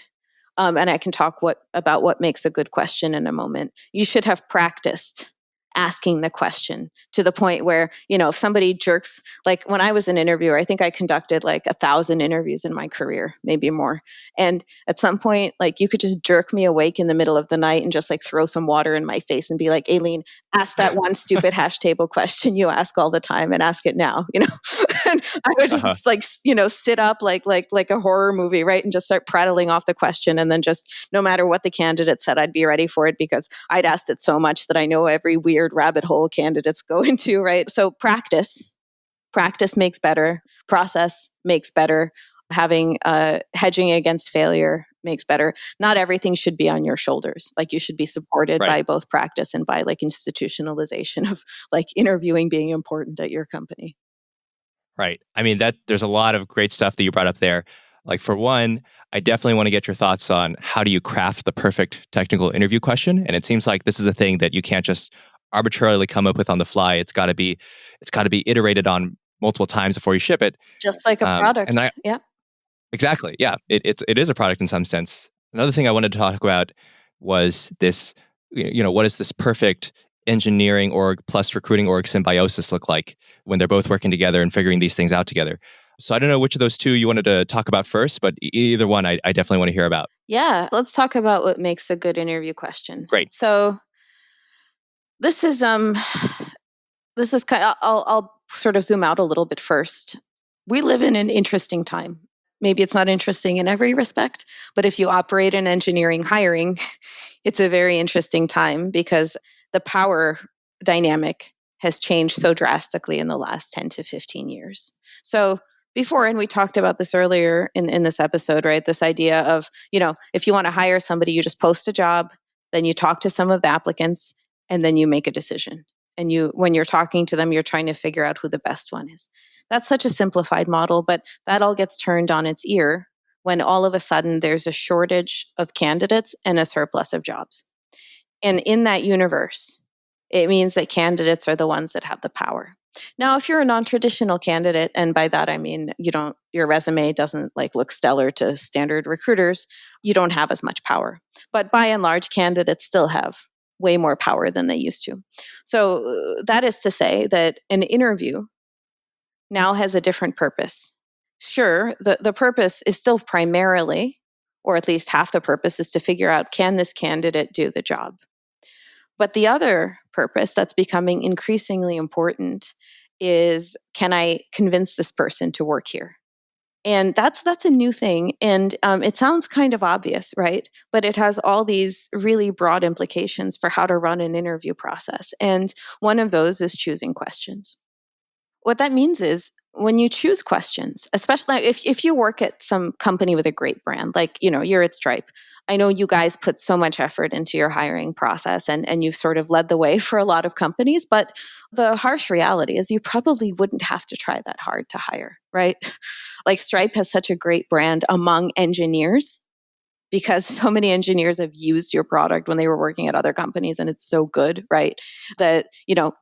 And I can talk about what makes a good question in a moment. You should have practiced asking the question to the point where, if somebody jerks, like when I was an interviewer, I think I conducted like 1,000 interviews in my career, maybe more. And at some point, like, you could just jerk me awake in the middle of the night and just like throw some water in my face and be like, Aline, ask that one stupid hash table question you ask all the time, and ask it now, And I would Uh-huh. just like, sit up like a horror movie, right? And just start prattling off the question. And then just, no matter what the candidate said, I'd be ready for it, because I'd asked it so much that I know every weird rabbit hole candidates go into, right? So practice makes better, process makes better, having hedging against failure makes better. Not everything should be on your shoulders. Like, you should be supported Right. by both practice and by like institutionalization of like interviewing being important at your company. Right. I mean, that there's a lot of great stuff that you brought up there. Like, for one, I definitely want to get your thoughts on how do you craft the perfect technical interview question. And it seems like this is a thing that you can't just arbitrarily come up with on the fly. It's got to be iterated on multiple times before you ship it. Just like a And I product. Yeah. Exactly, yeah, it is a product in some sense. Another thing I wanted to talk about was this. What does this perfect engineering org plus recruiting org symbiosis look like when they're both working together and figuring these things out together? So I don't know which of those two you wanted to talk about first, but either one I definitely want to hear about. Yeah. Let's talk about what makes a good interview question. Great. So this is kind of, I'll sort of zoom out a little bit first. We live in an interesting time. Maybe it's not interesting in every respect, but if you operate in engineering hiring, it's a very interesting time, because the power dynamic has changed so drastically in the last 10 to 15 years. So before, and we talked about this earlier in this episode, right? This idea of, if you want to hire somebody, you just post a job, then you talk to some of the applicants, and then you make a decision. And when you're talking to them, you're trying to figure out who the best one is. That's such a simplified model, but that all gets turned on its ear when all of a sudden there's a shortage of candidates and a surplus of jobs. And in that universe, it means that candidates are the ones that have the power. Now, if you're a non-traditional candidate, and by that I mean your resume doesn't like look stellar to standard recruiters, you don't have as much power. But by and large, candidates still have way more power than they used to. So that is to say that an interview now has a different purpose. Sure, the purpose is still primarily, or at least half the purpose, is to figure out, can this candidate do the job? But the other purpose that's becoming increasingly important is, can I convince this person to work here? And that's a new thing. And it sounds kind of obvious, right? But it has all these really broad implications for how to run an interview process. And one of those is choosing questions. What that means is when you choose questions, especially if you work at some company with a great brand, like, you're at Stripe. I know you guys put so much effort into your hiring process, and you've sort of led the way for a lot of companies. But the harsh reality is you probably wouldn't have to try that hard to hire, right? Like Stripe has such a great brand among engineers because so many engineers have used your product when they were working at other companies and it's so good, right? That,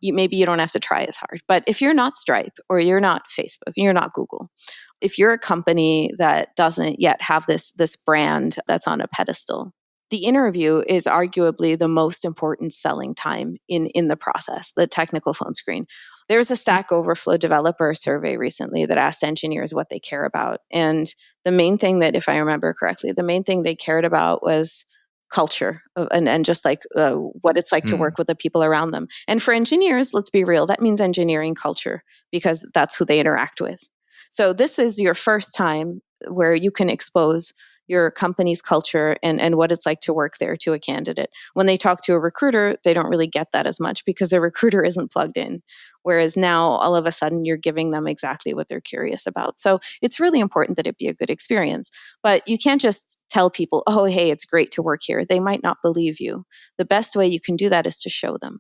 maybe you don't have to try as hard. But if you're not Stripe or you're not Facebook, you're not Google, if you're a company that doesn't yet have this brand that's on a pedestal, the interview is arguably the most important selling time in the process, the technical phone screen. There was a Stack Overflow developer survey recently that asked engineers what they care about. And the main thing that, if I remember correctly, the main thing they cared about was culture and just like what it's like to work with the people around them. And for engineers, let's be real, that means engineering culture because that's who they interact with. So this is your first time where you can expose your company's culture and what it's like to work there to a candidate. When they talk to a recruiter, they don't really get that as much because the recruiter isn't plugged in. Whereas now, all of a sudden, you're giving them exactly what they're curious about. So it's really important that it be a good experience. But you can't just tell people, oh, hey, it's great to work here. They might not believe you. The best way you can do that is to show them.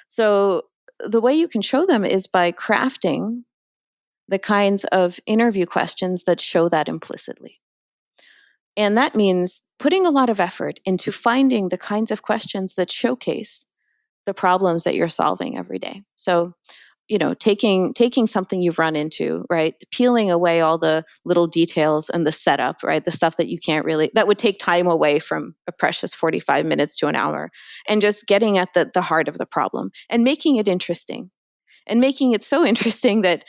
So the way you can show them is by crafting the kinds of interview questions that show that implicitly. And that means putting a lot of effort into finding the kinds of questions that showcase the problems that you're solving every day. So, taking something you've run into, right? Peeling away all the little details and the setup, right? The stuff that you can't really, that would take time away from a precious 45 minutes to an hour, and just getting at the heart of the problem and making it interesting. And making it so interesting that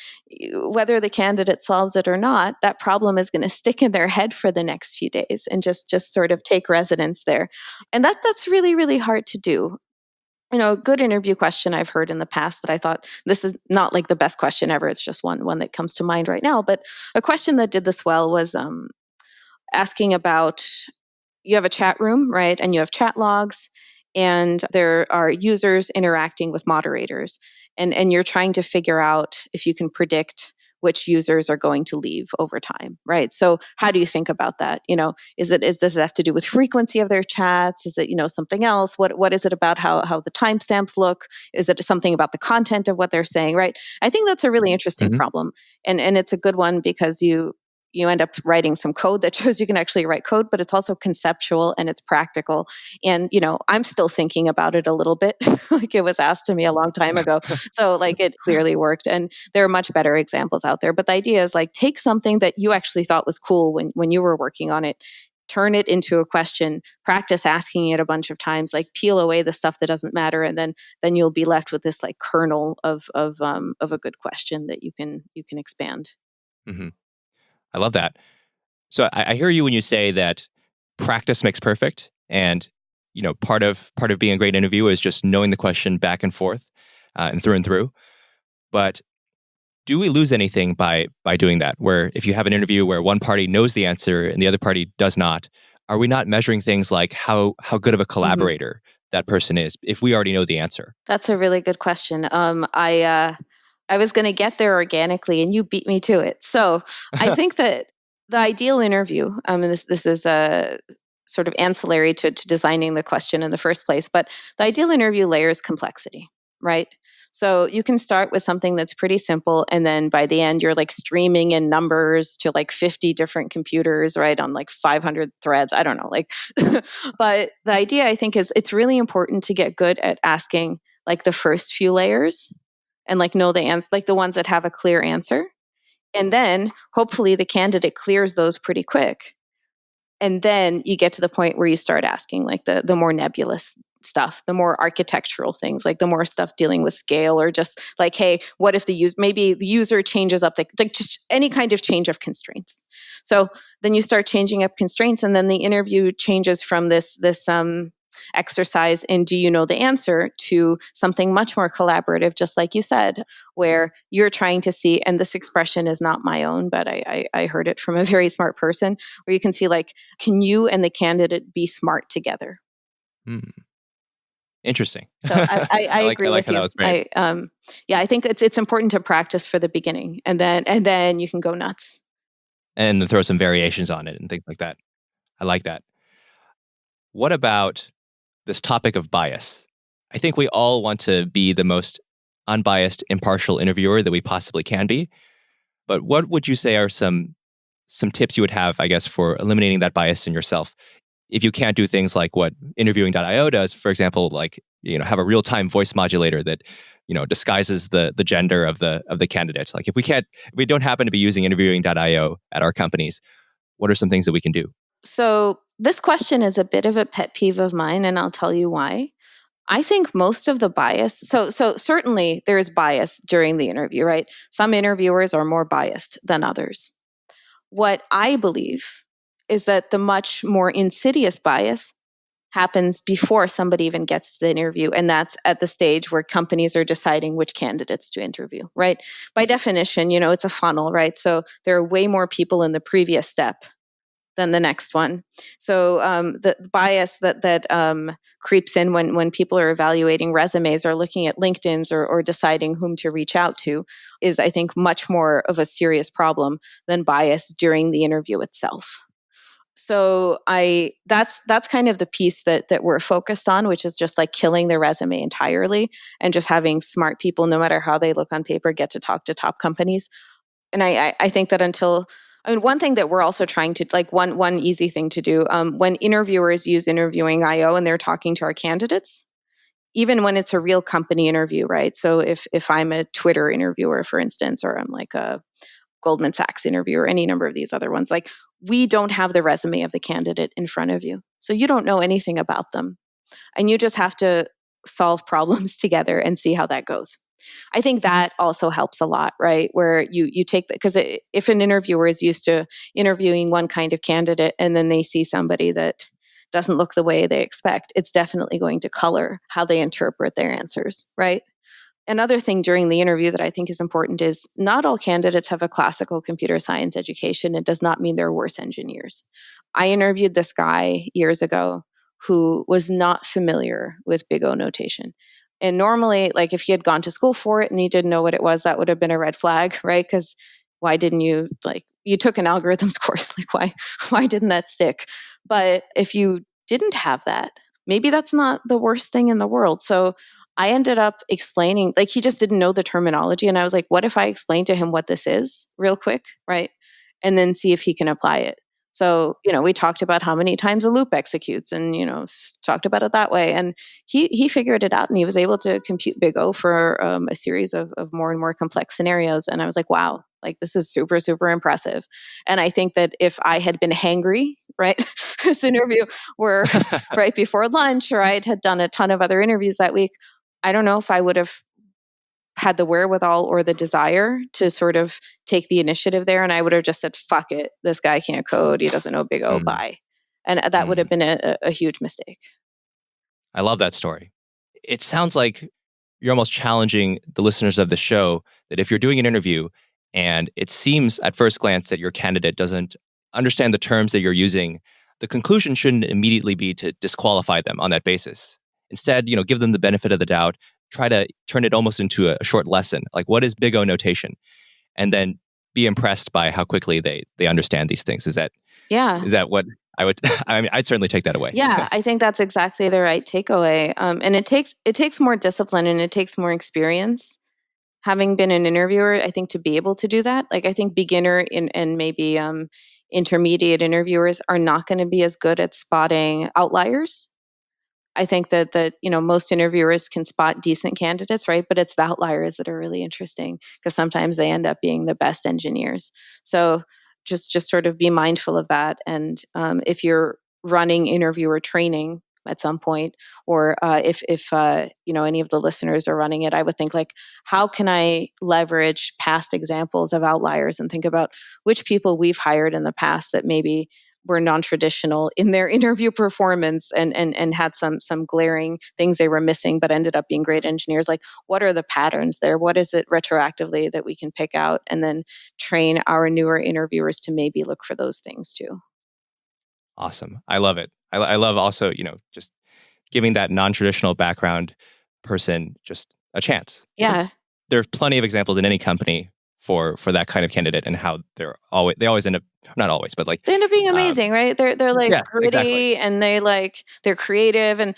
whether the candidate solves it or not, that problem is going to stick in their head for the next few days and just sort of take residence there. And that's really, really hard to do. A good interview question I've heard in the past that I thought, this is not like the best question ever, it's just one that comes to mind right now, but a question that did this well was asking about, you have a chat room, right? And you have chat logs, and there are users interacting with moderators. And you're trying to figure out if you can predict which users are going to leave over time, right? So how do you think about that? Does it have to do with frequency of their chats? Is it, something else? What is it about how the timestamps look? Is it something about the content of what they're saying, right? I think that's a really interesting problem. And it's a good one because you end up writing some code that shows you can actually write code, but it's also conceptual and it's practical. And, I'm still thinking about it a little bit, like it was asked to me a long time ago. So like it clearly worked. And there are much better examples out there. But the idea is like, take something that you actually thought was cool when you were working on it, turn it into a question, practice asking it a bunch of times, like peel away the stuff that doesn't matter. And then you'll be left with this like kernel of a good question that you can expand. Mm-hmm. I love that. So I hear you when you say that practice makes perfect, and part of being a great interviewer is just knowing the question back and forth and through. But do we lose anything by doing that? Where if you have an interview where one party knows the answer and the other party does not, are we not measuring things like how good of a collaborator that person is if we already know the answer? That's a really good question. I was going to get there organically, and you beat me to it. So I think that the ideal interview, and this is a sort of ancillary to designing the question in the first place, but the ideal interview layers complexity, right? So you can start with something that's pretty simple, and then by the end, you're like streaming in numbers to like 50 different computers, right, on like 500 threads. I don't know, like, but the idea I think is it's really important to get good at asking like the first few layers and like know the answer, like the ones that have a clear answer. And then hopefully the candidate clears those pretty quick. And then you get to the point where you start asking like the more nebulous stuff, the more architectural things, like the more stuff dealing with scale, or just like, hey, what if maybe the user changes up, like just any kind of change of constraints. So then you start changing up constraints, and then the interview changes from this exercise in do you know the answer to something much more collaborative, just like you said, where you're trying to see, and this expression is not my own, but I heard it from a very smart person, where you can see like, can you and the candidate be smart together? Hmm. Interesting. So I I agree like with how that you. was framed. Yeah, I think it's important to practice for the beginning, and then you can go nuts. And then throw some variations on it and things like that. I like that. What about this topic of bias? I think we all want to be the most unbiased, impartial interviewer that we possibly can be. But what would you say are some tips you would have, I guess, for eliminating that bias in yourself? If you can't do things like what interviewing.io does, for example, like, have a real-time voice modulator that, disguises the gender of the candidate. Like if we don't happen to be using interviewing.io at our companies, what are some things that we can do? So this question is a bit of a pet peeve of mine, and I'll tell you why. I think most of the bias, so certainly there is bias during the interview, right? Some interviewers are more biased than others. What I believe is that the much more insidious bias happens before somebody even gets to the interview. And that's at the stage where companies are deciding which candidates to interview, right? By definition, it's a funnel, right? So there are way more people in the previous step than the next one. So the bias that creeps in when people are evaluating resumes or looking at LinkedIn's or deciding whom to reach out to is, I think, much more of a serious problem than bias during the interview itself. So that's kind of the piece that we're focused on, which is just like killing the resume entirely and just having smart people, no matter how they look on paper, get to talk to top companies. And I think that one thing that we're also trying to, like, one easy thing to do, when interviewers use interviewing IO and they're talking to our candidates, even when it's a real company interview, right? So if I'm a Twitter interviewer, for instance, or I'm like a Goldman Sachs interview or any number of these other ones, like, we don't have the resume of the candidate in front of you. So you don't know anything about them. And you just have to solve problems together and see how that goes. I think that also helps a lot, right? Where you take that, because if an interviewer is used to interviewing one kind of candidate and then they see somebody that doesn't look the way they expect, it's definitely going to color how they interpret their answers, right? Another thing during the interview that I think is important is not all candidates have a classical computer science education. It does not mean they're worse engineers. I interviewed this guy years ago who was not familiar with Big O notation. And normally, like, if he had gone to school for it and he didn't know what it was, that would have been a red flag, right? Because why didn't you, like, you took an algorithms course, like, why didn't that stick? But if you didn't have that, maybe that's not the worst thing in the world. So I ended up explaining, like, he just didn't know the terminology. And I was like, what if I explain to him what this is real quick, right? And then see if he can apply it. So, we talked about how many times a loop executes and, talked about it that way. And he figured it out and he was able to compute Big O for a series of more and more complex scenarios. And I was like, wow, like, this is super, super impressive. And I think that if I had been hangry, right, this interview were right before lunch, or I had done a ton of other interviews that week, I don't know if I would have had the wherewithal or the desire to sort of take the initiative there. And I would have just said, fuck it, this guy can't code. He doesn't know Big O, Mm, bye. And that would mm. have been a huge mistake. I love that story. It sounds like you're almost challenging the listeners of the show that if you're doing an interview and it seems at first glance that your candidate doesn't understand the terms that you're using, the conclusion shouldn't immediately be to disqualify them on that basis. Instead, give them the benefit of the doubt, try to turn it almost into a short lesson. Like, what is Big O notation? And then be impressed by how quickly they understand these things. Is Yeah. that what I would, I mean, I'd certainly take that away. Yeah, I think that's exactly the right takeaway. And it takes more discipline and it takes more experience. Having been an interviewer, I think, to be able to do that. Like, I think beginner and maybe intermediate interviewers are not going to be as good at spotting outliers. I think that most interviewers can spot decent candidates, right? But it's the outliers that are really interesting because sometimes they end up being the best engineers. So just sort of be mindful of that. And if you're running interviewer training at some point, or if any of the listeners are running it, I would think, like, how can I leverage past examples of outliers and think about which people we've hired in the past that maybe were non-traditional in their interview performance and had some glaring things they were missing, but ended up being great engineers. Like, what are the patterns there? What is it retroactively that we can pick out and then train our newer interviewers to maybe look for those things too? Awesome. I love it. I love also, just giving that non-traditional background person just a chance. Yeah. Because there's plenty of examples in any company for that kind of candidate and how they always end up, not always, but like they end up being amazing, right? They're like yes, gritty exactly. and they're creative, and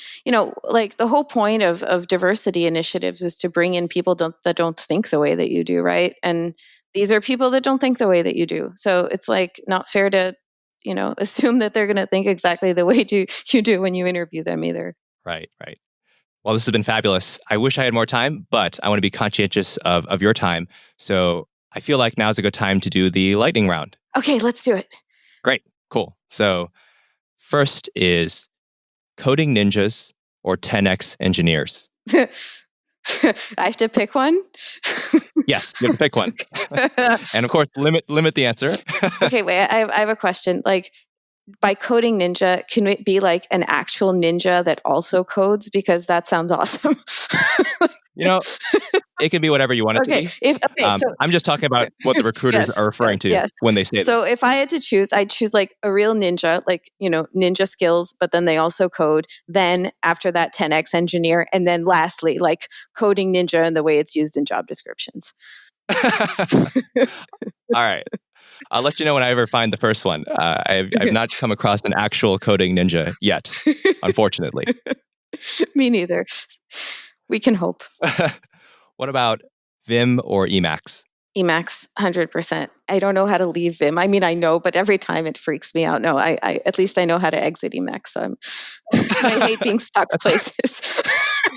like the whole point of diversity initiatives is to bring in people that don't think the way that you do, right? And these are people that don't think the way that you do, so it's like not fair to assume that they're going to think exactly the way you do when you interview them either. Right, right. Well, this has been fabulous. I wish I had more time, but I want to be conscientious of your time. So I feel like now's a good time to do the lightning round. Okay, let's do it. Great. Cool. So first is coding ninjas or 10x engineers. I have to pick one. Yes, you have to pick one. And of course, limit the answer. Okay, wait, I have a question. Like, by coding ninja, can it be like an actual ninja that also codes? Because that sounds awesome. It can be whatever you want it to be. So I'm just talking about what the recruiters are referring to when they say so this. if I had to choose, I'd choose like a real ninja, like, ninja skills, but then they also code. Then after that, 10x engineer. And then lastly, like coding ninja and the way it's used in job descriptions. All right. I'll let you know when I ever find the first one. I've not come across an actual coding ninja yet, unfortunately. Me neither. We can hope. What about Vim or Emacs? Emacs, 100%. I don't know how to leave Vim. I mean, I know, but every time it freaks me out. No, I at least I know how to exit Emacs. So I hate being stuck places.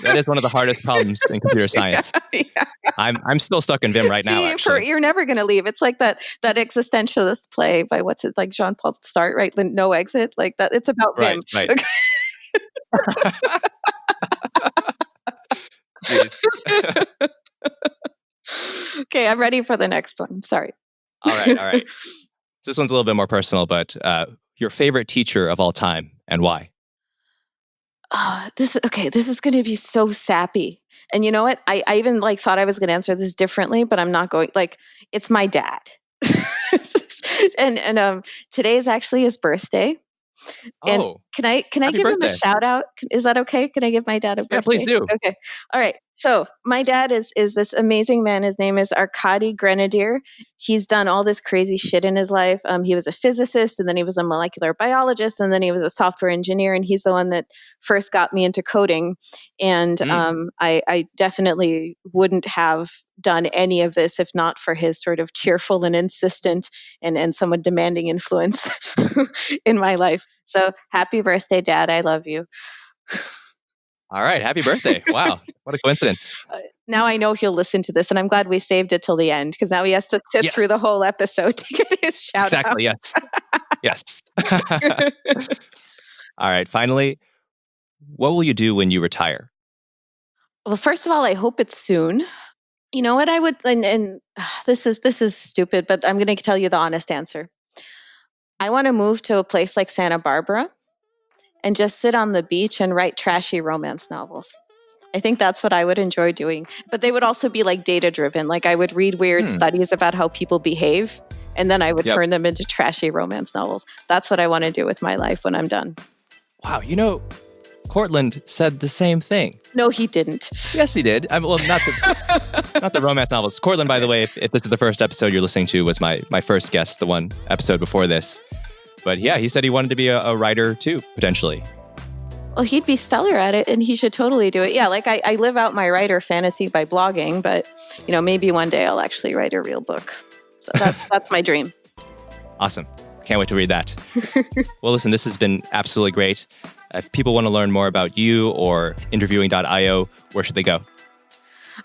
That is one of the hardest problems in computer science. Yeah. I'm still stuck in Vim right now, actually. You're never going to leave. It's like that existentialist play by like Jean-Paul Sartre, right? No exit, like that. It's about Vim. Right. Jeez. Okay, I'm ready for the next one. Sorry. All right. So this one's a little bit more personal, but your favorite teacher of all time and why? This is going to be so sappy. And you know what? I even thought I was going to answer this differently, but I'm not going. Like, it's my dad. and today is actually his birthday. And can I give him a shout out? Is that okay? Can I give my dad a birthday? Yeah, please do. Okay. All right. So my dad is this amazing man. His name is Arkady Grenadier. He's done all this crazy shit in his life. He was a physicist, and then he was a molecular biologist, and then he was a software engineer. And he's the one that first got me into coding. And I definitely wouldn't have done any of this if not for his sort of cheerful and insistent and somewhat demanding influence in my life. So happy birthday, Dad. I love you. All right. Happy birthday. Wow. What a coincidence. Now I know he'll listen to this, and I'm glad we saved it till the end, because now he has to sit through the whole episode to get his shout out. Exactly. Yes. All right. Finally, what will you do when you retire? Well, first of all, I hope it's soon. You know what I would, and this is stupid, but I'm going to tell you the honest answer. I want to move to a place like Santa Barbara and just sit on the beach and write trashy romance novels. I think that's what I would enjoy doing. But they would also be like data driven. Like, I would read weird studies about how people behave, and then I would turn them into trashy romance novels. That's what I want to do with my life when I'm done. Wow. Cortland said the same thing. No, he didn't. Yes, he did. Not the romance novels. Cortland, by the way, if this is the first episode you're listening to, was my first guest, the one episode before this. But yeah, he said he wanted to be a writer too, potentially. Well, he'd be stellar at it, and he should totally do it. Yeah, like I live out my writer fantasy by blogging, but maybe one day I'll actually write a real book. So that's my dream. Awesome. Can't wait to read that. Well, listen, this has been absolutely great. If people want to learn more about you or interviewing.io, where should they go?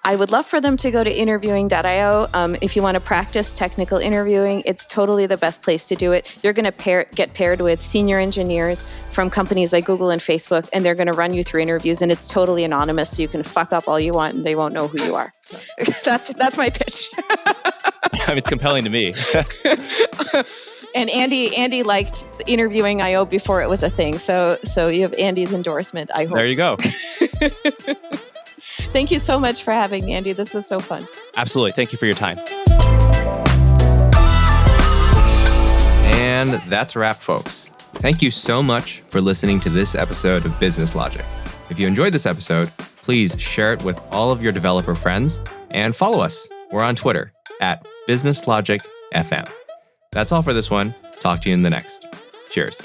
I would love for them to go to interviewing.io. If you want to practice technical interviewing, it's totally the best place to do it. You're going to get paired with senior engineers from companies like Google and Facebook, and they're going to run you through interviews, and it's totally anonymous, so you can fuck up all you want, and they won't know who you are. That's my pitch. It's compelling to me. And Andy liked interviewing IO before it was a thing. So you have Andy's endorsement, I hope. There you go. Thank you so much for having me, Andy. This was so fun. Absolutely. Thank you for your time. And that's a wrap, folks. Thank you so much for listening to this episode of Business Logic. If you enjoyed this episode, please share it with all of your developer friends and follow us. We're on Twitter at BusinessLogicFM. That's all for this one. Talk to you in the next. Cheers.